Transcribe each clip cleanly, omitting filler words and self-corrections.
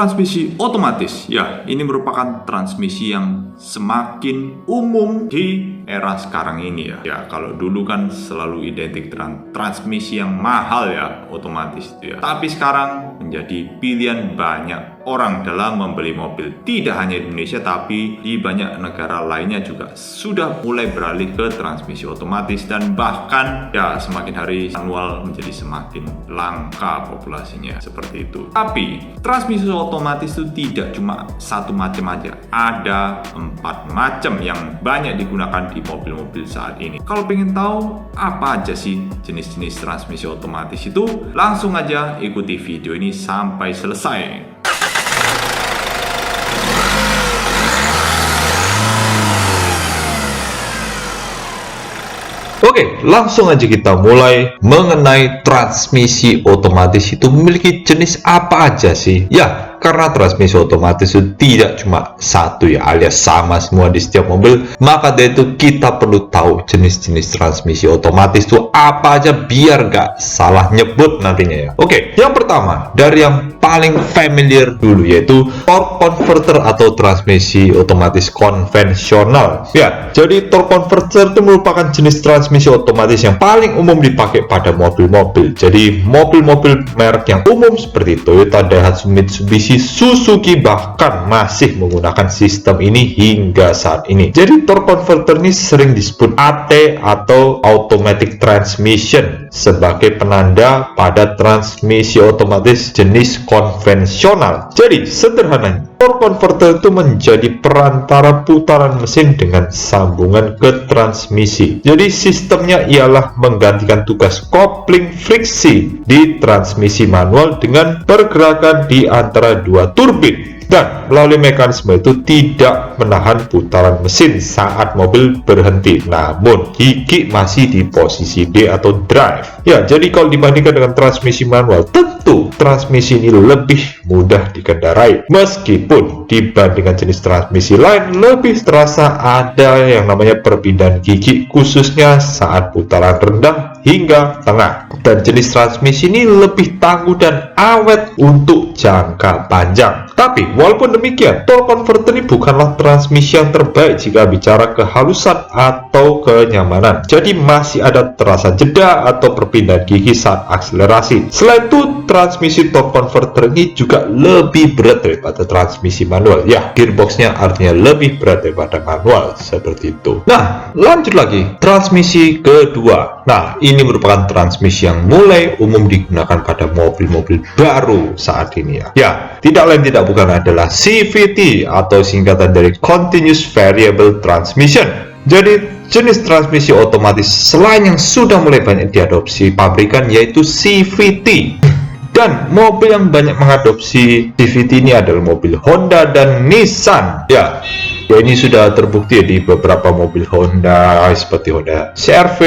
Transmisi otomatis, ya, ini merupakan transmisi yang semakin umum di era sekarang ini ya. Ya, kalau dulu kan selalu identik dengan transmisi yang mahal ya, otomatis itu ya. Tapi sekarang menjadi pilihan banyak orang dalam membeli mobil. Tidak hanya di Indonesia, tapi di banyak negara lainnya juga sudah mulai beralih ke transmisi otomatis, dan bahkan ya semakin hari manual menjadi semakin langka populasinya, seperti itu. Tapi transmisi otomatis itu tidak cuma satu macam aja, ada 4 macam yang banyak digunakan di mobil-mobil saat ini. Kalau pengen tahu apa aja sih jenis-jenis transmisi otomatis itu, langsung aja ikuti video ini sampai selesai. Oke, langsung aja kita mulai mengenai transmisi otomatis itu memiliki jenis apa aja sih? Ya, karena transmisi otomatis itu tidak cuma satu ya, alias sama semua di setiap mobil, maka dari itu kita perlu tahu jenis-jenis transmisi otomatis itu apa aja biar gak salah nyebut nantinya ya. Oke, yang pertama dari yang paling familiar dulu yaitu torque converter atau transmisi otomatis konvensional. Ya, jadi torque converter itu merupakan jenis transmisi otomatis yang paling umum dipakai pada mobil-mobil. Jadi mobil-mobil merek yang umum seperti Toyota, Daihatsu, Mitsubishi, Suzuki bahkan masih menggunakan sistem ini hingga saat ini. Jadi torque converter ini sering disebut AT atau automatic transmission sebagai penanda pada transmisi otomatis jenis konvensional. Jadi sederhananya, torque converter itu menjadi perantara putaran mesin dengan sambungan ke transmisi. Jadi sistemnya ialah menggantikan tugas kopling friksi di transmisi manual dengan pergerakan di antara dua turbin, dan melalui mekanisme itu tidak menahan putaran mesin saat mobil berhenti, namun gigi masih di posisi D atau drive. Ya, jadi kalau dibandingkan dengan transmisi manual, tentu transmisi ini lebih mudah dikendarai, meskipun dibandingkan jenis transmisi lain lebih terasa ada yang namanya perpindahan gigi, khususnya saat putaran rendah hingga tengah. Dan jenis transmisi ini lebih tangguh dan awet untuk jangka panjang. Tapi walaupun demikian, torque converter ini bukanlah transmisi yang terbaik jika bicara kehalusan atau kenyamanan. Jadi masih ada terasa jeda atau perpindahan gigi saat akselerasi. Selain itu, transmisi torque converter ini juga lebih berat daripada transmisi manual. Ya, gearboxnya artinya lebih berat daripada manual, seperti itu. Nah, lanjut lagi, transmisi kedua. Nah, ini merupakan transmisi yang mulai umum digunakan pada mobil-mobil baru saat ini ya. Ya, tidak lain tidak bukan adalah CVT atau singkatan dari Continuous Variable Transmission. Jadi jenis transmisi otomatis selain yang sudah mulai banyak diadopsi pabrikan yaitu CVT. Dan mobil yang banyak mengadopsi CVT ini adalah mobil Honda dan Nissan. Ya, ini sudah terbukti di beberapa mobil Honda seperti Honda CR-V,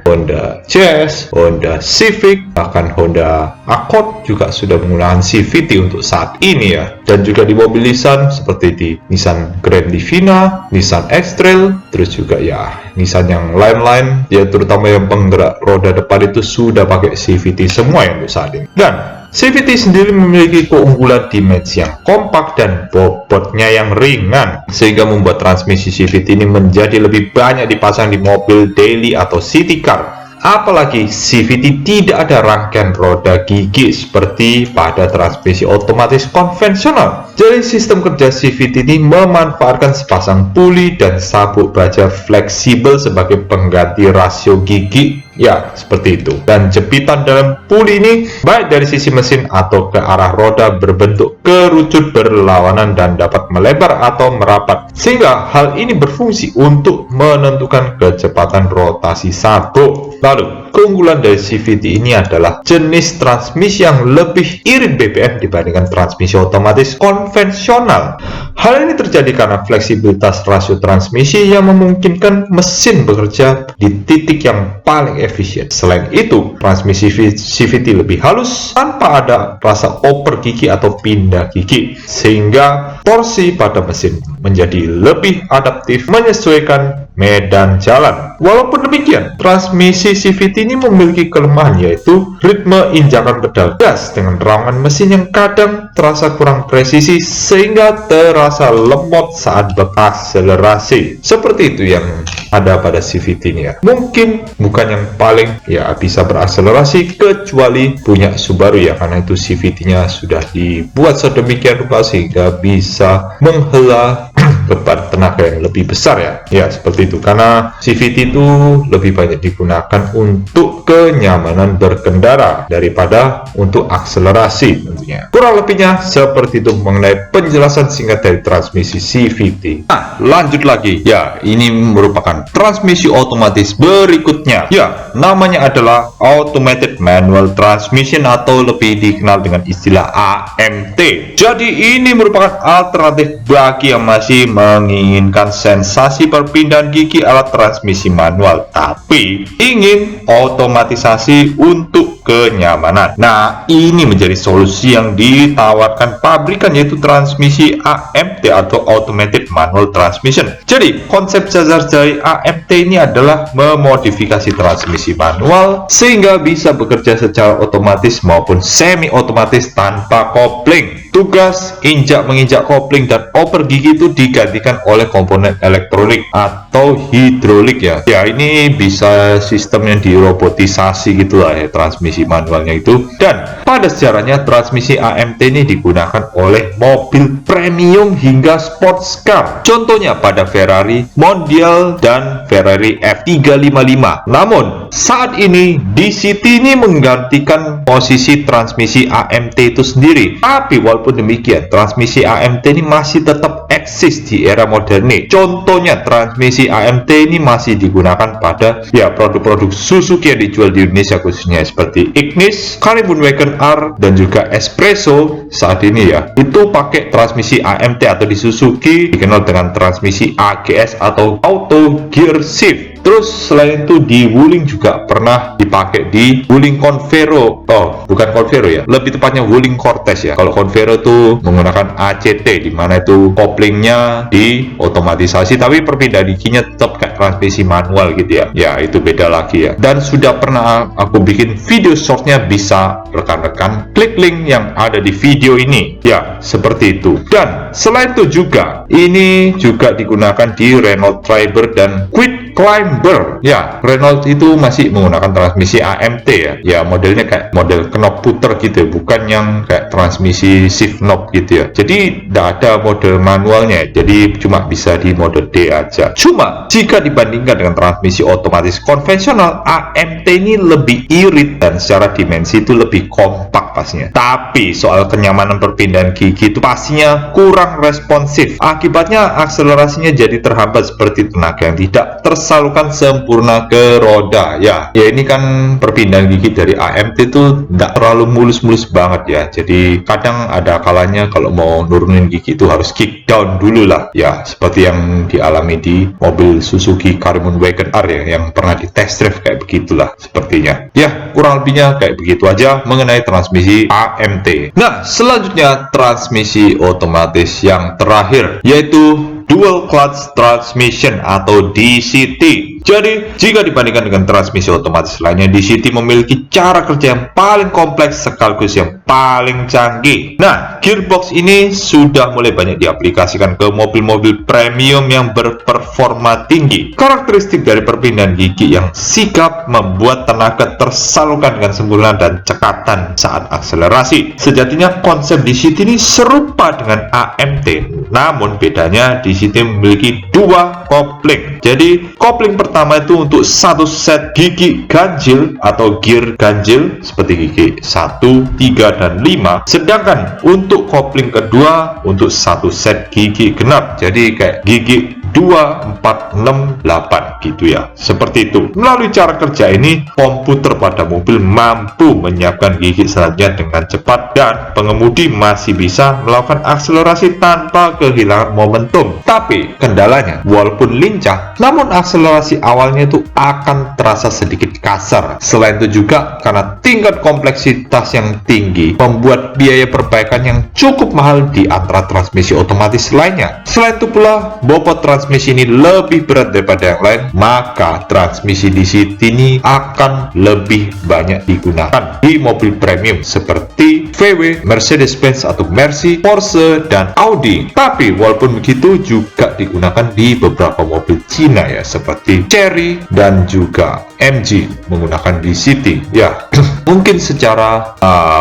Honda Jazz, Honda Civic, bahkan Honda Accord juga sudah menggunakan CVT untuk saat ini ya. Dan juga di mobil Nissan seperti di Nissan Grand Livina, Nissan X-Trail, terus juga ya Nissan yang lain-lain ya, terutama yang penggerak roda depan itu sudah pakai CVT semua yang untuk saat ini. Dan CVT sendiri memiliki keunggulan dimensi yang kompak dan bobotnya yang ringan, sehingga membuat transmisi CVT ini menjadi lebih banyak dipasang di mobil daily atau city car. Apalagi CVT tidak ada rangkaian roda gigi seperti pada transmisi otomatis konvensional. Jadi sistem kerja CVT ini memanfaatkan sepasang puli dan sabuk baja fleksibel sebagai pengganti rasio gigi. Ya, seperti itu. Dan jepitan dalam puli ini baik dari sisi mesin atau ke arah roda berbentuk kerucut berlawanan dan dapat melebar atau merapat. Sehingga hal ini berfungsi untuk menentukan kecepatan rotasi sabuk. Lalu, keunggulan dari CVT ini adalah jenis transmisi yang lebih irit BBM dibandingkan transmisi otomatis konvensional. Hal ini terjadi karena fleksibilitas rasio transmisi yang memungkinkan mesin bekerja di titik yang paling efisien. Selain itu, transmisi CVT lebih halus tanpa ada rasa oper gigi atau pindah gigi, sehingga torsi pada mesin menjadi lebih adaptif menyesuaikan medan jalan. Walaupun demikian, transmisi CVT ini memiliki kelemahan, yaitu ritme injakan pedal gas dengan raungan mesin yang kadang terasa kurang presisi sehingga terasa lemot saat berakselerasi. Seperti itu yang ada pada CVT ini ya. Mungkin bukan yang paling bisa berakselerasi kecuali punya Subaru ya, karena itu CVT-nya sudah dibuat sedemikian rupa sehingga bisa menghela beban tenaga yang lebih besar ya. Ya, seperti itu. Karena CVT itu lebih banyak digunakan untuk kenyamanan berkendara daripada untuk akselerasi tentunya. Kurang lebihnya seperti itu mengenai penjelasan singkat dari transmisi CVT. Nah, lanjut lagi. Ya, ini merupakan transmisi otomatis berikutnya. Ya, namanya adalah Automated Manual Transmission atau lebih dikenal dengan istilah AMT. Jadi ini merupakan alternatif bagi yang masih menginginkan sensasi perpindahan gigi alat transmisi manual tapi ingin otomatisasi untuk kenyamanan. Nah, ini menjadi solusi yang ditawarkan pabrikan, yaitu transmisi AMT atau Automated Manual Transmission. Jadi konsep dasar dari AMT ini adalah memodifikasi transmisi manual sehingga bisa bekerja secara otomatis maupun semi otomatis tanpa kopling. Tugas injak-menginjak kopling dan oper gigi itu digantikan oleh komponen elektronik atau hidrolik ya. Ya, ini bisa sistem yang dirobotisasi gitulah ya, transmisi manualnya itu. Dan pada sejarahnya transmisi AMT ini digunakan oleh mobil premium hingga sports car. Contohnya pada Ferrari Mondial dan Ferrari F355. Namun saat ini DCT ini menggantikan posisi transmisi AMT itu sendiri. Tapi walaupun demikian, transmisi AMT ini masih tetap eksis di era modern nih. Contohnya transmisi AMT ini masih digunakan pada produk-produk Suzuki yang dijual di Indonesia khususnya seperti Ignis, Karimun Wagon R dan juga Espresso saat ini ya. Itu pakai transmisi AMT atau di Suzuki dikenal dengan transmisi AGS atau Auto Gear Shift. Terus selain itu di Wuling juga pernah dipakai di Wuling Convero. Oh, bukan Convero ya. Lebih tepatnya Wuling Cortez ya. Kalau Convero itu menggunakan ACT di mana itu koplingnya di otomatisasi tapi perpindahan giginya tetap kayak transmisi manual gitu ya. Ya, itu beda lagi ya. Dan sudah pernah aku bikin video shortnya, bisa rekan-rekan klik link yang ada di video ini. Ya, seperti itu. Dan selain itu juga ini juga digunakan di Renault Triber dan Quick Climber. Ya, Renault itu masih menggunakan transmisi AMT ya. Ya, modelnya kayak model knob puter gitu ya, bukan yang kayak transmisi shift knob gitu ya. Jadi tidak ada model manualnya, jadi cuma bisa di mode D aja. Cuma jika dibandingkan dengan transmisi otomatis konvensional, AMT ini lebih irit dan secara dimensi itu lebih kompak pastinya. Tapi soal kenyamanan perpindahan gigi itu pastinya kurang responsif. Akibatnya akselerasinya jadi terhambat seperti tenaga yang tidak tersalurkan sempurna ke roda ya. Ya, ini kan perpindahan gigi dari AMT itu tidak terlalu mulus-mulus banget ya. Jadi kadang ada kalanya kalau mau nurunin gigi itu harus kick down dulu lah ya, seperti yang dialami di mobil Suzuki Karimun Wagon R ya, yang pernah di test drive kayak begitulah sepertinya. Ya, kurang lebihnya kayak begitu aja mengenai transmisi AMT. Nah, selanjutnya transmisi otomatis yang terakhir yaitu Dual Clutch Transmission atau DCT. Jadi, jika dibandingkan dengan transmisi otomatis lainnya, DCT memiliki cara kerja yang paling kompleks sekaligus yang paling canggih. Nah, gearbox ini sudah mulai banyak diaplikasikan ke mobil-mobil premium yang berperforma tinggi. Karakteristik dari perpindahan gigi yang sigap membuat tenaga tersalurkan dengan sempurna dan cekatan saat akselerasi. Sejatinya konsep DCT ini serupa dengan AMT, namun bedanya DCT memiliki dua kopling. Jadi, kopling pertama itu untuk satu set gigi ganjil atau gear ganjil seperti gigi 1, 3, dan 5. Sedangkan untuk kopling kedua untuk satu set gigi genap. Jadi kayak gigi 2468 gitu ya. Seperti itu. Melalui cara kerja ini, komputer pada mobil mampu menyiapkan gigi selanjutnya dengan cepat dan pengemudi masih bisa melakukan akselerasi tanpa kehilangan momentum. Tapi kendalanya, walaupun lincah, namun akselerasi awalnya itu akan terasa sedikit kasar. Selain itu juga karena tingkat kompleksitas yang tinggi membuat biaya perbaikan yang cukup mahal di antara transmisi otomatis lainnya. Selain itu pula, bobot transmisi ini lebih berat daripada yang lain, maka transmisi DC ini akan lebih banyak digunakan di mobil premium seperti VW, Mercedes-Benz atau Mercy, Porsche, dan Audi. Tapi walaupun begitu juga digunakan di beberapa mobil Cina ya, seperti Chery dan juga MG menggunakan DCT. Ya, mungkin secara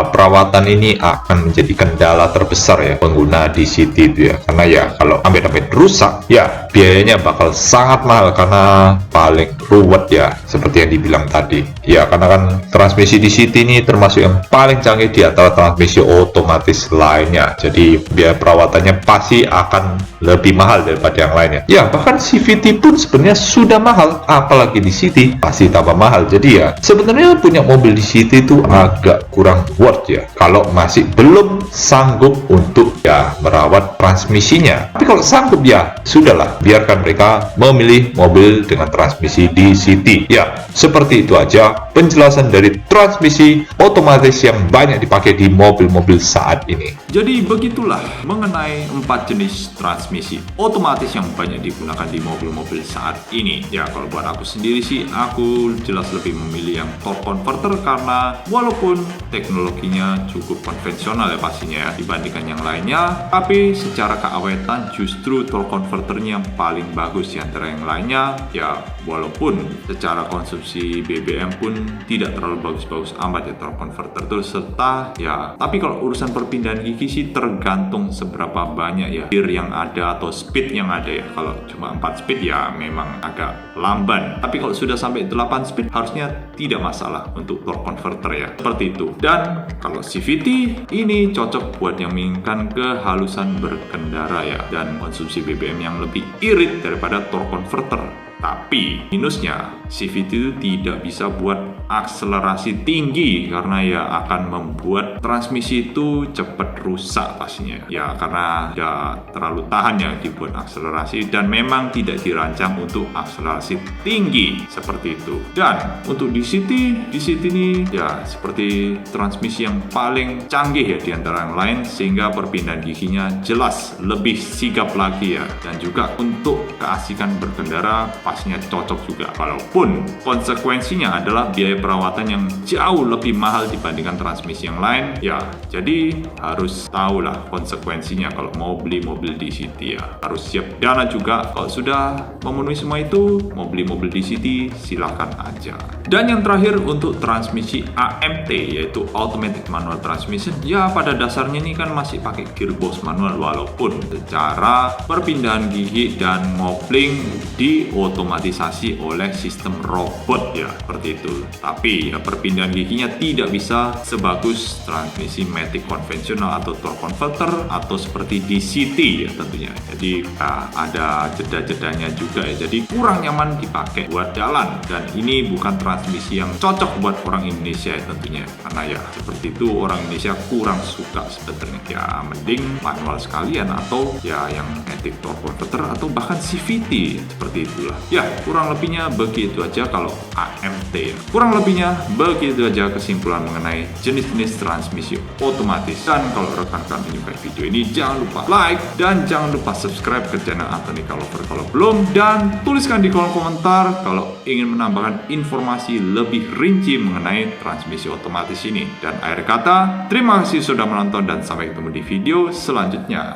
perawatan ini akan menjadi kendala terbesar ya pengguna DCT itu ya, karena ya kalau sampai rusak ya biayanya bakal sangat mahal karena paling ruwet ya, seperti yang dibilang tadi ya, karena kan transmisi DCT ini termasuk yang paling canggih di antara transmisi otomatis lainnya, jadi biaya perawatannya pasti akan lebih mahal daripada yang lainnya ya. Bahkan CVT pun sebenarnya sudah mahal, apalagi DCT pasti tambah mahal. Jadi ya sebenarnya punya mobil DCT itu agak kurang worth ya kalau masih belum sanggup untuk ya merawat transmisinya. Tapi kalau sanggup ya sudahlah, biarkan mereka memilih mobil dengan transmisi DCT ya. Seperti itu aja penjelasan dari transmisi otomatis yang banyak dipakai di mobil-mobil saat ini. Jadi begitulah mengenai 4 jenis transmisi otomatis yang banyak digunakan di mobil-mobil saat ini. Ya kalau buat aku sendiri sih, aku jelas lebih memilih yang torque converter karena walaupun teknologinya cukup konvensional ya pastinya ya dibandingkan yang lainnya, tapi secara keawetan justru torque converternya yang paling bagus di antara yang lainnya ya. Walaupun secara konsumsi BBM pun tidak terlalu bagus-bagus amat ya torque converter itu, serta ya tapi kalau urusan perpindahan gigi sih tergantung seberapa banyak ya gear yang ada atau speed yang ada ya. Kalau cuma 4 speed ya memang agak lamban, tapi kalau sudah sampai 8 speed harusnya tidak masalah untuk torque converter ya, seperti itu. Dan kalau CVT ini cocok buat yang menginginkan kehalusan berkendara ya dan konsumsi BBM yang lebih irit daripada torque converter. Tapi minusnya CVT itu tidak bisa buat akselerasi tinggi karena ya akan membuat transmisi itu cepat rusak pastinya ya, karena tidak terlalu tahan ya dibuat akselerasi dan memang tidak dirancang untuk akselerasi tinggi seperti itu. Dan untuk DCT ini ya seperti transmisi yang paling canggih ya di antara yang lain, sehingga perpindahan giginya jelas lebih sigap lagi ya, dan juga untuk keasikan berkendara pastinya cocok juga. Walaupun konsekuensinya adalah biaya perawatan yang jauh lebih mahal dibandingkan transmisi yang lain ya, jadi harus tahulah konsekuensinya kalau mau beli mobil DCT ya, harus siap dana juga. Kalau sudah memenuhi semua itu, mau beli mobil DCT silahkan aja. Dan yang terakhir untuk transmisi AMT yaitu Automatic Manual Transmission ya, pada dasarnya ini kan masih pakai gearbox manual, walaupun secara perpindahan gigi dan ngopling diotomatisasi oleh sistem robot ya, seperti itu. Tapi ya perpindahan giginya tidak bisa sebagus transmisi matic konvensional atau torque converter atau seperti DCT ya tentunya. Jadi ada jeda-jedanya juga ya, jadi kurang nyaman dipakai buat jalan, dan ini bukan transmisi yang cocok buat orang Indonesia ya tentunya, karena ya seperti itu orang Indonesia kurang suka sebenarnya ya. Mending manual sekalian atau ya yang matic torque converter atau bahkan CVT, seperti itulah ya. Kurang lebihnya begitu aja kalau AMT ya. Kurang lebihnya begitu aja kesimpulan mengenai jenis-jenis transmisi otomatis. Dan kalau rekan-rekan menyukai video ini, jangan lupa like dan jangan lupa subscribe ke channel Anthony Car Lover kalau belum, dan tuliskan di kolom komentar kalau ingin menambahkan informasi lebih rinci mengenai transmisi otomatis ini. Dan akhir kata, terima kasih sudah menonton dan sampai ketemu di video selanjutnya.